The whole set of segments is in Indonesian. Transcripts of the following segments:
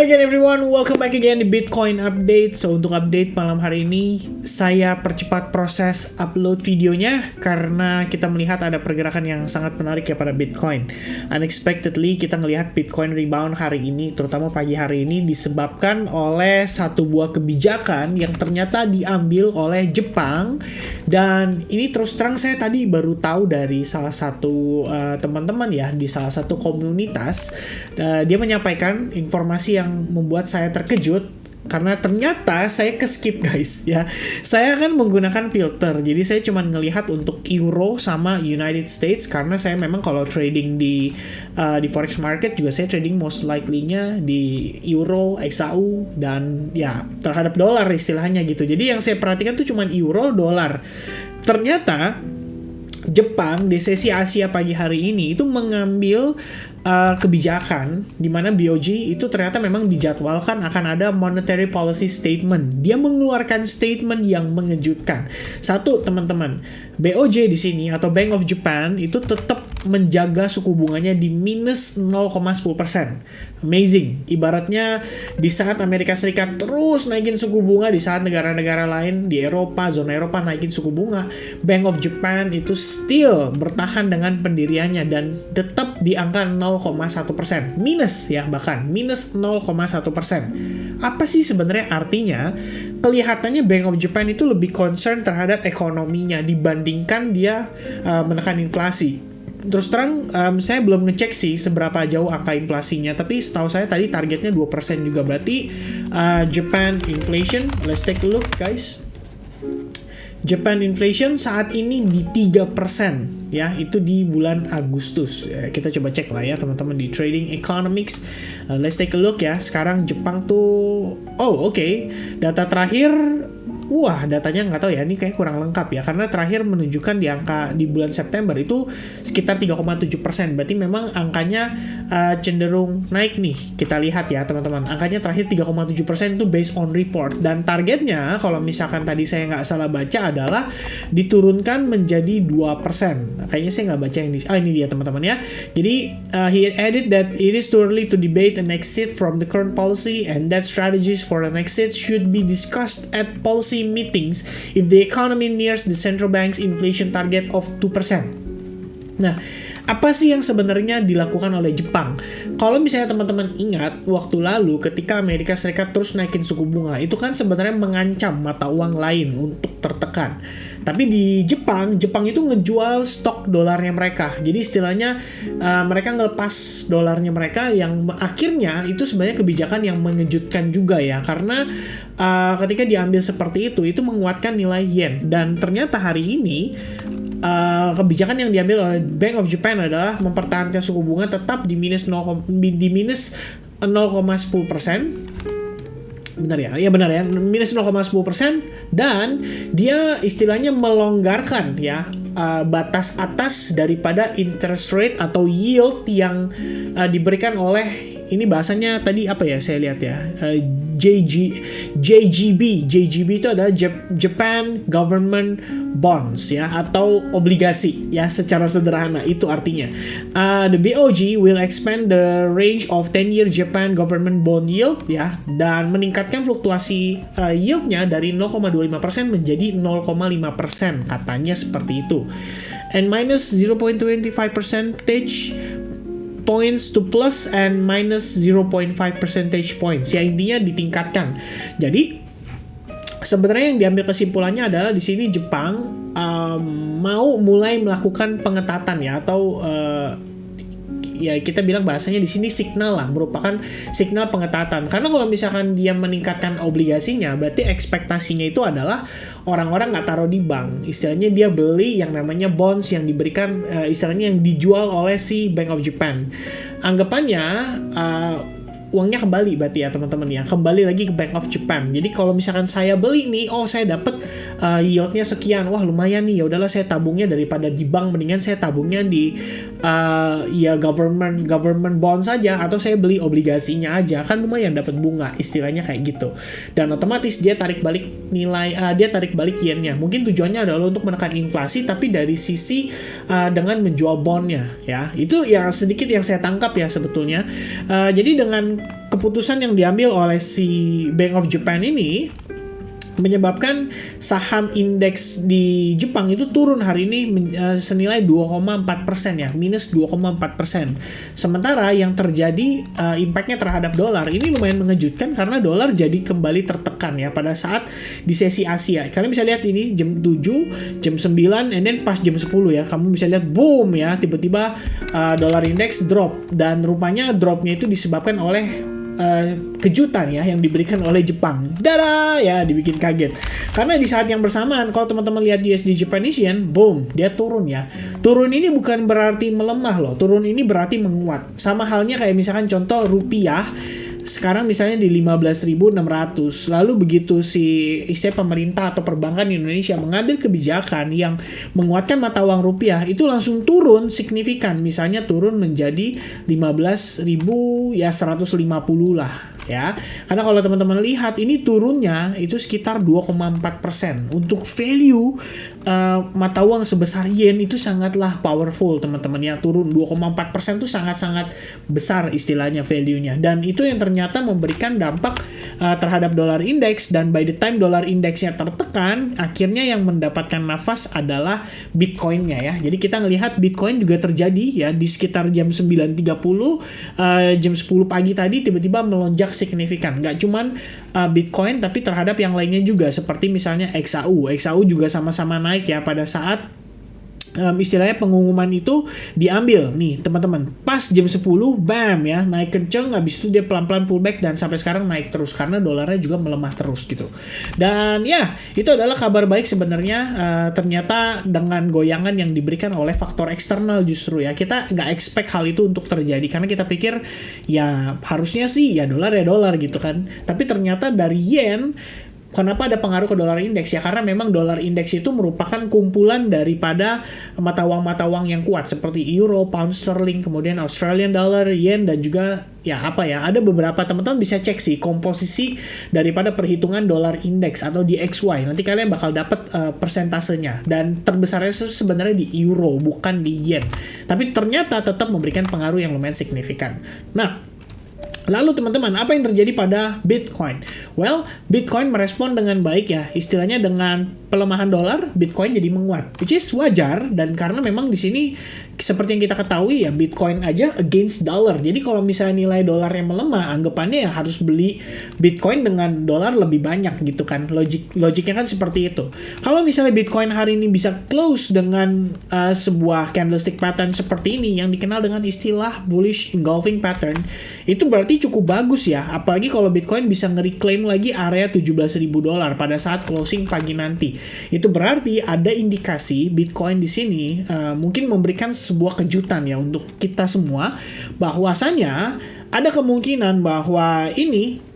Hi again everyone, welcome back again di Bitcoin Update. So untuk update malam hari ini, saya percepat proses upload videonya karena kita melihat ada pergerakan yang sangat menarik ya pada Bitcoin. Unexpectedly kita melihat Bitcoin rebound hari ini, terutama pagi hari ini disebabkan oleh satu buah kebijakan yang ternyata diambil oleh Jepang. Dan ini terus terang saya tadi baru tahu dari salah satu teman-teman ya, di salah satu komunitas. Dia menyampaikan informasi yang membuat saya terkejut karena ternyata saya keskip guys ya. Saya kan menggunakan filter, jadi saya cuma ngelihat untuk Euro sama United States karena saya memang kalau trading di forex market juga saya trading most likely-nya di Euro, XAU dan ya terhadap dolar istilahnya gitu. Jadi yang saya perhatikan tuh cuma Euro, dolar. Ternyata Jepang di sesi Asia pagi hari ini itu mengambil kebijakan di mana BOJ itu ternyata memang dijadwalkan akan ada monetary policy statement. Dia mengeluarkan statement yang mengejutkan. Satu, teman-teman, BOJ di sini atau Bank of Japan itu tetap menjaga suku bunganya di minus 0,10%. Amazing. Ibaratnya di saat Amerika Serikat terus naikin suku bunga, di saat negara-negara lain di Eropa, zona Eropa naikin suku bunga, Bank of Japan itu still bertahan dengan pendiriannya dan tetap di angka 0,1%. Minus ya, bahkan minus 0,1%. Apa sih sebenarnya artinya? Kelihatannya Bank of Japan itu lebih concern terhadap ekonominya dibandingkan dia menekan inflasi. Terus terang, saya belum ngecek sih seberapa jauh angka inflasinya, tapi setahu saya tadi targetnya 2% juga, berarti Japan inflation, let's take a look guys. Japan inflation saat ini di 3% ya, itu di bulan Agustus. Kita coba cek lah ya teman-teman di Trading Economics. Let's take a look ya. Sekarang Jepang tuh, data terakhir, datanya nggak tahu ya, ini kayak kurang lengkap ya, karena terakhir menunjukkan di angka di bulan September itu sekitar 3,7%, berarti memang angkanya cenderung naik nih. Kita lihat ya teman-teman, angkanya terakhir 3,7% itu based on report, dan targetnya kalau misalkan tadi saya nggak salah baca adalah diturunkan menjadi 2%. Kayaknya saya nggak baca yang ini dia teman-teman ya. Jadi he added that it is too early to debate an exit from the current policy and that strategies for an exit should be discussed at policy meetings if the economy nears the central bank's inflation target of 2%. Nah, apa sih yang sebenarnya dilakukan oleh Jepang? Kalau misalnya teman-teman ingat waktu lalu ketika Amerika Serikat terus naikin suku bunga, itu kan sebenarnya mengancam mata uang lain untuk tertekan. Tapi di Jepang itu ngejual stok dolarnya mereka. Jadi istilahnya mereka ngelepas dolarnya mereka, yang akhirnya itu sebenarnya kebijakan yang mengejutkan juga ya. Karena ketika diambil seperti itu menguatkan nilai yen. Dan ternyata hari ini kebijakan yang diambil oleh Bank of Japan adalah mempertahankan suku bunga tetap di minus 0,10%. Benar ya? Ya benar ya, minus 0,10%, dan dia istilahnya melonggarkan ya batas atas daripada interest rate atau yield yang diberikan oleh, ini bahasanya tadi apa ya, saya lihat ya, JGB itu adalah Japan Government Bonds ya, atau obligasi ya, secara sederhana itu artinya. The BOJ will expand the range of 10-year Japan Government Bond yield ya, dan meningkatkan fluktuasi yieldnya dari 0,25% menjadi 0,5%, katanya seperti itu. And minus 0.25 percentage points to plus and minus 0.5 percentage points. Ya intinya ditingkatkan. Jadi sebenarnya yang diambil kesimpulannya adalah di sini Jepang mau mulai melakukan pengetatan ya, atau ya kita bilang bahasanya di sini signal lah, merupakan signal pengetatan. Karena kalau misalkan dia meningkatkan obligasinya, berarti ekspektasinya itu adalah orang-orang nggak taruh di bank. Istilahnya dia beli yang namanya bonds yang diberikan, istilahnya yang dijual oleh si Bank of Japan. Anggapannya uangnya kembali berarti ya teman-teman ya, kembali lagi ke Bank of Japan. Jadi kalau misalkan saya beli nih, saya dapat yieldnya sekian, wah lumayan nih, ya udahlah saya tabungnya daripada di bank, mendingan saya tabungnya di ya government bond saja, atau saya beli obligasinya aja, kan lumayan dapat bunga, istilahnya kayak gitu. Dan otomatis dia tarik balik nilai, dia tarik balik yennya. Mungkin tujuannya adalah untuk menekan inflasi, tapi dari sisi dengan menjual bondnya ya. Itu yang sedikit yang saya tangkap ya sebetulnya. Jadi dengan keputusan yang diambil oleh si Bank of Japan ini menyebabkan saham indeks di Jepang itu turun hari ini senilai 2,4% ya, minus 2,4%. Sementara yang terjadi impactnya terhadap dolar ini lumayan mengejutkan karena dolar jadi kembali tertekan ya pada saat di sesi Asia. Kalian bisa lihat ini jam 7, jam 9, and then pas jam 10 ya, kamu bisa lihat boom ya, tiba-tiba dolar indeks drop, dan rupanya dropnya itu disebabkan oleh kejutan ya yang diberikan oleh Jepang. Dadah ya, dibikin kaget. Karena di saat yang bersamaan kalau teman-teman lihat USD Japanese Yen, boom, dia turun ya. Turun ini bukan berarti melemah loh. Turun ini berarti menguat. Sama halnya kayak misalkan contoh rupiah sekarang misalnya di 15.600. Lalu begitu si istilah pemerintah atau perbankan di Indonesia mengambil kebijakan yang menguatkan mata uang rupiah, itu langsung turun signifikan. Misalnya turun menjadi 15.150 lah ya. Karena kalau teman-teman lihat ini turunnya itu sekitar 2,4%. Untuk value mata uang sebesar yen itu sangatlah powerful teman-teman ya. Turun 2,4% itu sangat-sangat besar istilahnya value-nya, dan itu yang ternyata memberikan dampak terhadap dolar indeks. Dan by the time dolar indeksnya tertekan, akhirnya yang mendapatkan nafas adalah Bitcoin-nya ya. Jadi kita ngelihat Bitcoin juga terjadi ya di sekitar jam 9.30, jam 10 pagi tadi tiba-tiba melonjak signifikan. Nggak cuman Bitcoin tapi terhadap yang lainnya juga, seperti misalnya XAU. XAU juga sama-sama naik ya pada saat istilahnya pengumuman itu diambil nih teman-teman. Pas jam 10 bam ya, naik kenceng, habis itu dia pelan-pelan pullback dan sampai sekarang naik terus karena dolarnya juga melemah terus gitu. Dan ya, itu adalah kabar baik sebenarnya. Ternyata dengan goyangan yang diberikan oleh faktor eksternal justru ya, kita nggak expect hal itu untuk terjadi karena kita pikir ya harusnya sih ya dolar gitu kan. Tapi ternyata dari yen, kenapa ada pengaruh ke dolar indeks ya? Karena memang dolar indeks itu merupakan kumpulan daripada mata uang yang kuat seperti euro, pound sterling, kemudian Australian dollar, yen, dan juga ya ada beberapa teman-teman bisa cek sih komposisi daripada perhitungan dolar indeks atau di XY. Nanti kalian bakal dapat persentasenya, dan terbesarnya sebenarnya di euro bukan di yen. Tapi ternyata tetap memberikan pengaruh yang lumayan signifikan. Nah, lalu teman-teman, apa yang terjadi pada Bitcoin? Well, Bitcoin merespon dengan baik ya. Istilahnya dengan pelemahan dolar, Bitcoin jadi menguat, which is wajar. Dan karena memang di sini seperti yang kita ketahui ya, Bitcoin aja against dollar. Jadi kalau misalnya nilai dolarnya melemah, anggapannya ya harus beli Bitcoin dengan dolar lebih banyak gitu kan. Logiknya kan seperti itu. Kalau misalnya Bitcoin hari ini bisa close dengan sebuah candlestick pattern seperti ini yang dikenal dengan istilah bullish engulfing pattern, itu berarti cukup bagus ya. Apalagi kalau Bitcoin bisa nge-reclaim lagi area $17.000 pada saat closing pagi nanti. Itu berarti ada indikasi Bitcoin di sini mungkin memberikan sebuah kejutan ya untuk kita semua, bahwasanya ada kemungkinan bahwa ini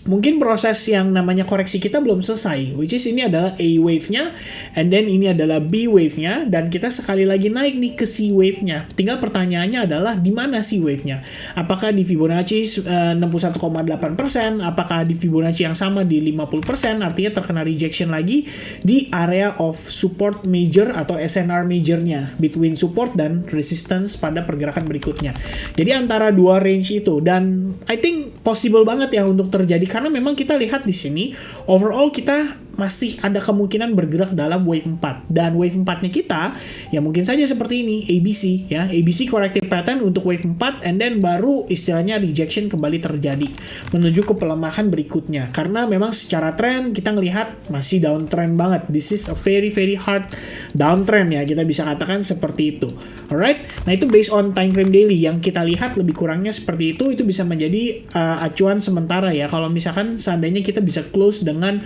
mungkin proses yang namanya koreksi kita belum selesai, which is ini adalah A wave-nya, and then ini adalah B wave-nya, dan kita sekali lagi naik nih ke C wave-nya. Tinggal pertanyaannya adalah di mana C wave-nya? Apakah di Fibonacci 61,8%? Apakah di Fibonacci yang sama di 50%? Artinya terkena rejection lagi di area of support major atau SNR major-nya, between support dan resistance pada pergerakan berikutnya. Jadi antara dua range itu, dan I think possible banget ya untuk terjadi. Karena memang kita lihat di sini overall kita masih ada kemungkinan bergerak dalam wave 4, dan wave 4-nya kita ya mungkin saja seperti ini, ABC ya, ABC corrective pattern untuk wave 4, and then baru istilahnya rejection kembali terjadi menuju ke pelemahan berikutnya. Karena memang secara tren kita ngelihat masih downtrend banget. This is a very very hard downtrend ya, kita bisa katakan seperti itu. Alright, nah itu based on time frame daily yang kita lihat lebih kurangnya seperti itu bisa menjadi acuan sementara ya. Kalau misalkan seandainya kita bisa close dengan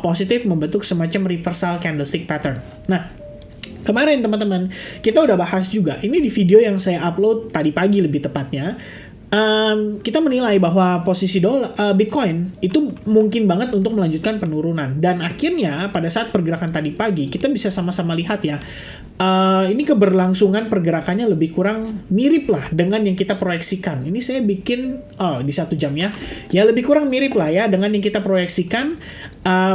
positif, membentuk semacam reversal candlestick pattern. Nah, kemarin teman-teman kita udah bahas juga ini di video yang saya upload tadi pagi lebih tepatnya. Kita menilai bahwa posisi Bitcoin itu mungkin banget untuk melanjutkan penurunan, dan akhirnya pada saat pergerakan tadi pagi kita bisa sama-sama lihat ya, ini keberlangsungan pergerakannya lebih kurang mirip lah dengan yang kita proyeksikan. Ini saya bikin di 1 jam ya lebih kurang mirip lah ya dengan yang kita proyeksikan,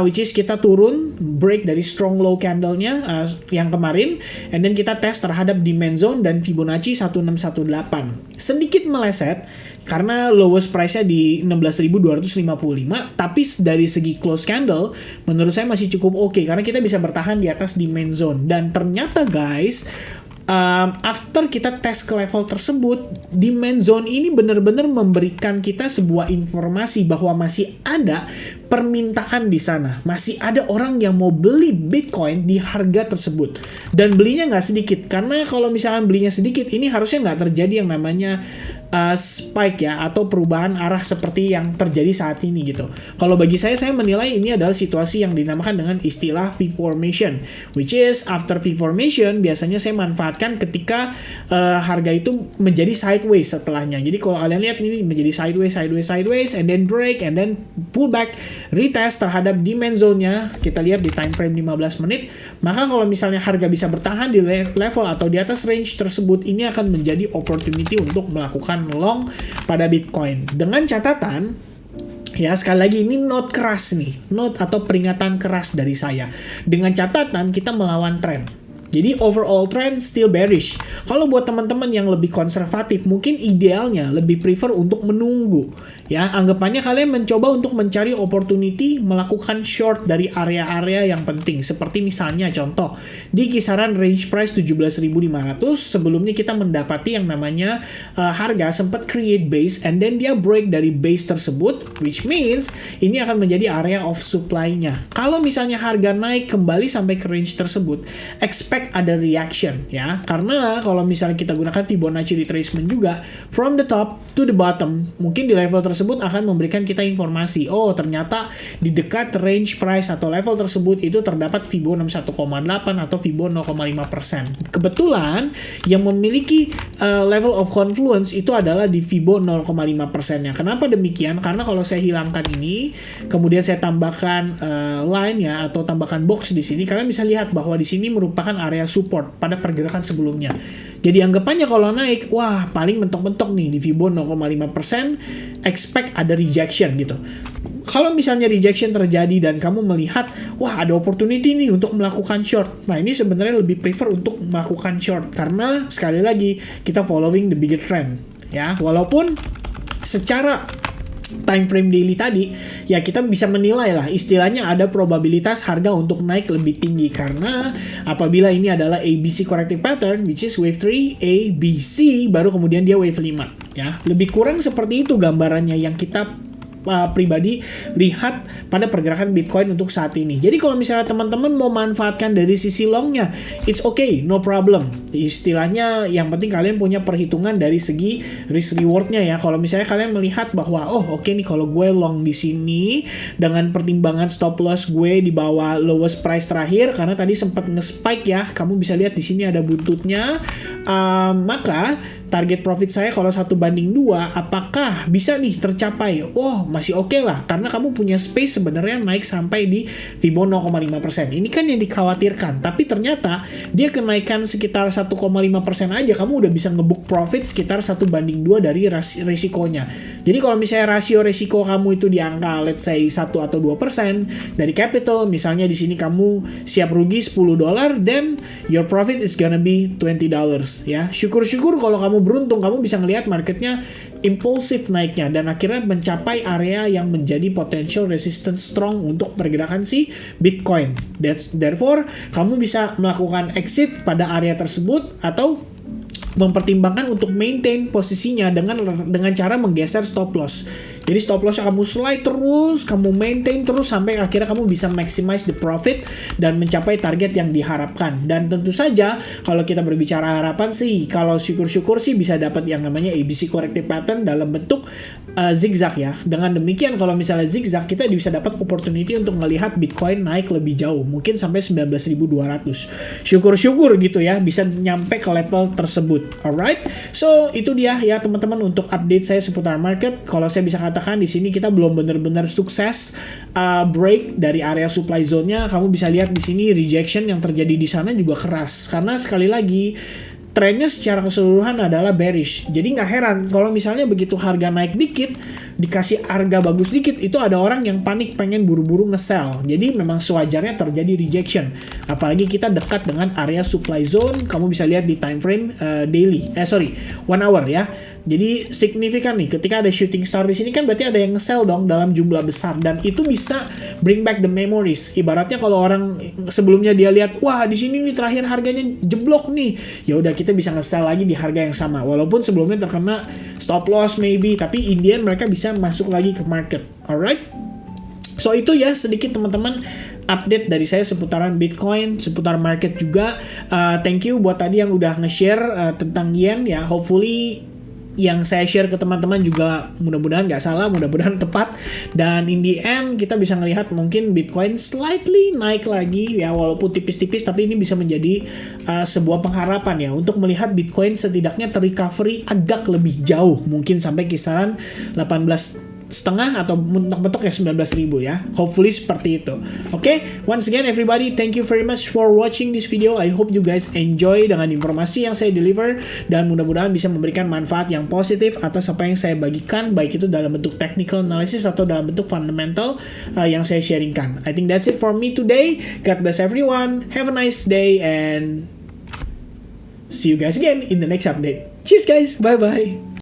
which is kita turun break dari strong low candle-nya yang kemarin, and then kita tes terhadap demand zone dan Fibonacci 1618. sedikit meleset karena lowest price-nya di 16.255, tapi dari segi close candle menurut saya masih cukup oke karena kita bisa bertahan di atas di main zone. Dan ternyata guys, after kita tes ke level tersebut, di main zone ini benar-benar memberikan kita sebuah informasi bahwa masih ada permintaan di sana, masih ada orang yang mau beli Bitcoin di harga tersebut, dan belinya nggak sedikit. Karena kalau misalkan belinya sedikit, ini harusnya nggak terjadi yang namanya spike ya, atau perubahan arah seperti yang terjadi saat ini gitu. Kalau bagi saya menilai ini adalah situasi yang dinamakan dengan istilah V formation, which is after V formation biasanya saya manfaatkan ketika harga itu menjadi sideways setelahnya. Jadi kalau kalian lihat ini menjadi sideways, and then break, and then pull back, retest terhadap demand zone-nya, kita lihat di time frame 15 menit, maka kalau misalnya harga bisa bertahan di level atau di atas range tersebut, ini akan menjadi opportunity untuk melakukan long pada Bitcoin. Dengan catatan, ya sekali lagi ini note keras nih, note atau peringatan keras dari saya. Dengan catatan kita melawan tren. Jadi overall trend still bearish. Kalau buat teman-teman yang lebih konservatif, mungkin idealnya lebih prefer untuk menunggu. Ya, anggapannya kalian mencoba untuk mencari opportunity melakukan short dari area-area yang penting. Seperti misalnya contoh, di kisaran range price 17.500, sebelumnya kita mendapati yang namanya harga sempat create base, and then dia break dari base tersebut, which means ini akan menjadi area of supply-nya. Kalau misalnya harga naik kembali sampai ke range tersebut, expect ada reaction ya, karena kalau misalnya kita gunakan Fibonacci retracement juga, from the top to the bottom, mungkin di level tersebut akan memberikan kita informasi, oh ternyata di dekat range price atau level tersebut itu terdapat Fibo 61,8 atau Fibo 0,5%. Kebetulan yang memiliki level of confluence itu adalah di Fibo 0,5%-nya. Kenapa demikian? Karena kalau saya hilangkan ini, kemudian saya tambahkan line ya, atau tambahkan box di sini, kalian bisa lihat bahwa di sini merupakan area support pada pergerakan sebelumnya. Jadi anggapannya kalau naik, wah paling mentok-mentok nih di Fibo 0,5%, expect ada rejection gitu. Kalau misalnya rejection terjadi dan kamu melihat, wah ada opportunity nih untuk melakukan short. Nah ini sebenarnya lebih prefer untuk melakukan short, karena sekali lagi kita following the bigger trend ya. Walaupun secara time frame daily tadi, ya kita bisa menilai lah, istilahnya ada probabilitas harga untuk naik lebih tinggi, karena apabila ini adalah ABC corrective pattern, which is wave 3, A, B, C, baru kemudian dia wave 5 ya. Lebih kurang seperti itu gambarannya yang kita pribadi lihat pada pergerakan Bitcoin untuk saat ini. Jadi kalau misalnya teman-teman mau manfaatkan dari sisi longnya, it's okay, no problem. Istilahnya yang penting kalian punya perhitungan dari segi risk rewardnya ya. Kalau misalnya kalian melihat bahwa oke nih, kalau gue long di sini dengan pertimbangan stop loss gue di bawah lowest price terakhir, karena tadi sempat nge-spike ya, kamu bisa lihat di sini ada buntutnya, maka target profit saya kalau 1:2, apakah bisa nih tercapai? Masih oke lah, karena kamu punya space sebenarnya naik sampai di Fibo 0,5%. Ini kan yang dikhawatirkan, tapi ternyata dia kenaikan sekitar 1,5% aja, kamu udah bisa nge-book profit sekitar 1:2 dari resikonya. Jadi kalau misalnya rasio resiko kamu itu di angka let's say 1 atau 2% dari capital, misalnya di sini kamu siap rugi $10, then your profit is gonna be $20 ya. Syukur-syukur kalau kamu beruntung, kamu bisa ngelihat marketnya impulsif naiknya dan akhirnya mencapai area yang menjadi potential resistance strong untuk pergerakan si Bitcoin. Therefore, kamu bisa melakukan exit pada area tersebut atau mempertimbangkan untuk maintain posisinya dengan cara menggeser stop loss. Jadi stop loss kamu slide terus, kamu maintain terus sampai akhirnya kamu bisa maximize the profit dan mencapai target yang diharapkan. Dan tentu saja kalau kita berbicara harapan sih, kalau syukur-syukur sih bisa dapat yang namanya ABC corrective pattern dalam bentuk zigzag ya. Dengan demikian kalau misalnya zigzag, kita bisa dapat opportunity untuk melihat Bitcoin naik lebih jauh, mungkin sampai 19.200. Syukur-syukur gitu ya, bisa nyampe ke level tersebut. Alright, so itu dia ya teman-teman untuk update saya seputar market. Kalau saya bisa katakan di sini kita belum benar-benar sukses break dari area supply zone-nya. Kamu bisa lihat di sini rejection yang terjadi di sana juga keras, karena sekali lagi trennya secara keseluruhan adalah bearish. Jadi nggak heran kalau misalnya begitu harga naik dikit, dikasih harga bagus dikit, itu ada orang yang panik pengen buru-buru nge-sell. Jadi memang sewajarnya terjadi rejection. Apalagi kita dekat dengan area supply zone. Kamu bisa lihat di time frame daily, 1 hour ya. Jadi signifikan nih ketika ada shooting star di sini kan berarti ada yang nge-sell dong dalam jumlah besar dan itu bisa bring back the memories. Ibaratnya kalau orang sebelumnya dia lihat wah di sini nih terakhir harganya jeblok nih. Ya udah kita bisa nge-sell lagi di harga yang sama walaupun sebelumnya terkena stop loss maybe tapi in the end mereka bisa masuk lagi ke market. Alright? So itu ya sedikit teman-teman update dari saya seputaran Bitcoin, seputar market juga. Thank you buat tadi yang udah nge-share tentang yen ya. Hopefully yang saya share ke teman-teman juga mudah-mudahan nggak salah, mudah-mudahan tepat. Dan in the end kita bisa ngelihat mungkin Bitcoin slightly naik lagi ya walaupun tipis-tipis tapi ini bisa menjadi sebuah pengharapan ya untuk melihat Bitcoin setidaknya terrecovery agak lebih jauh mungkin sampai kisaran 18,5 atau mentok-mentok ya 19.000 ya. Hopefully seperti itu. Oke, once again everybody, thank you very much for watching this video. I hope you guys enjoy dengan informasi yang saya deliver dan mudah-mudahan bisa memberikan manfaat yang positif atas apa yang saya bagikan baik itu dalam bentuk technical analysis atau dalam bentuk fundamental yang saya sharingkan. I think that's it for me today. God bless everyone. Have a nice day and see you guys again in the next update. Cheers guys. Bye bye.